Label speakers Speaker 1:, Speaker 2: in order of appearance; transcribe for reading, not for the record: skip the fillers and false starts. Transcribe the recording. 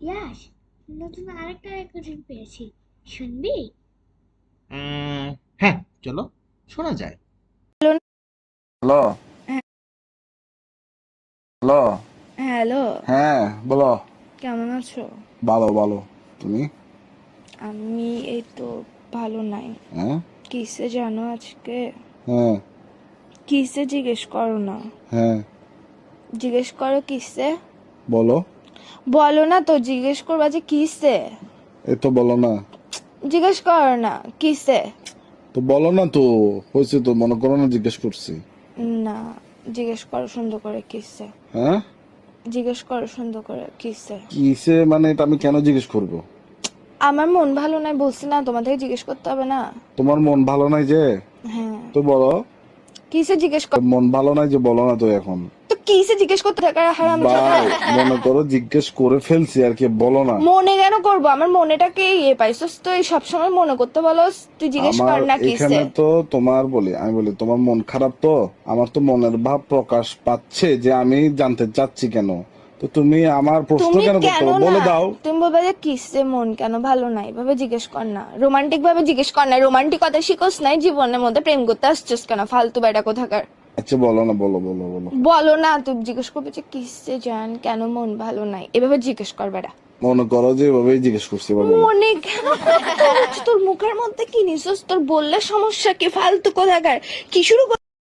Speaker 1: ইয়াশ, নতুন আরেকটা রেকর্ডিং পেয়েছি, শুনবি?
Speaker 2: হ্যাঁ, চলো শোনা যায়।
Speaker 3: হ্যালো।
Speaker 4: হ্যাঁ,
Speaker 3: হ্যালো।
Speaker 4: হ্যালো।
Speaker 3: হ্যাঁ, বলো।
Speaker 4: কেমন আছো?
Speaker 3: ভালো ভালো। তুমি?
Speaker 4: আমি এই তো ভালো নাই।
Speaker 3: হ্যাঁ
Speaker 4: কিসে জানো আজকে?
Speaker 3: হ্যাঁ
Speaker 4: কিসে জিজ্ঞেস করো না।
Speaker 3: হ্যাঁ
Speaker 4: জিজ্ঞেস করো কিসে।
Speaker 3: বলো।
Speaker 4: বলো না তো, জিজ্ঞেস করবা যে কিসে।
Speaker 3: এই তো বলো না।
Speaker 4: জিজ্ঞেস করো না কিসে।
Speaker 3: তো বলো না তো। হয়েছে তো, মনে করো না জিজ্ঞেস করছি।
Speaker 4: না, জিজ্ঞেস করো সুন্দর করে কিসে।
Speaker 3: হ্যাঁ,
Speaker 4: জিজ্ঞেস করো সুন্দর করে কিসে।
Speaker 3: কিসে মানে এটা আমি কেন জিজ্ঞেস করব?
Speaker 4: আমার মন ভালো নাই বলছি না, তোমাদেরকে জিজ্ঞেস করতে হবে না।
Speaker 3: তোমার মন ভালো নাই যে?
Speaker 4: হ্যাঁ,
Speaker 3: তো বলো।
Speaker 4: কিসে জিজ্ঞেস কর।
Speaker 3: মন ভালো নাই যে বলো না তো এখন।
Speaker 4: তো কিসে জিজ্ঞেস করতে থাকার হারাম
Speaker 3: ভাই, মনে করো জিজ্ঞেস করে ফেলছি আর কি, বলো না।
Speaker 4: মনে কেন করবো? আমার মনেটাকে ইয়ে পাইছস তো, এই সবসময় মনে করতে বলো। তুই জিজ্ঞেস
Speaker 3: আমার
Speaker 4: কর না কিসে।
Speaker 3: এখানে তো তোমার আমি বলি তোমার মন খারাপ, তো আমার তো মনের ভাব প্রকাশ পাচ্ছে যে আমি জানতে চাচ্ছি কেন। তো তুমি আমার প্রশ্ন
Speaker 4: তুমি
Speaker 3: কেন করতে
Speaker 4: কেন
Speaker 3: হবে? বলে
Speaker 4: না,
Speaker 3: দাও।
Speaker 4: তুমি বলবে যে কিসে মন কেন ভালো নাই, ভাবে জিজ্ঞেস কর না। রোমান্টিক ভাবে জিজ্ঞেস কর না। রোমান্টিকতা শিখোস নাই জীবনের মধ্যে, প্রেম করতে আসছিস কেন ফালতু বেটা কোথাকার।
Speaker 3: আচ্ছা বলো না, বলো বলো বলো।
Speaker 4: বলো না, তুই জিজ্ঞেস করবে যে কিসে জান কেন মন ভালো নাই, এভাবে জিজ্ঞেস কর বেটা।
Speaker 3: মনে করো যে এভাবেই জিজ্ঞেস করছি, এবার বলো।
Speaker 4: মনে কেন করতে হচ্ছে? তোর মুখের মধ্যে কি নিছিস? তোর বললে সমস্যা কি? ফালতু কোথাকার কি শুরু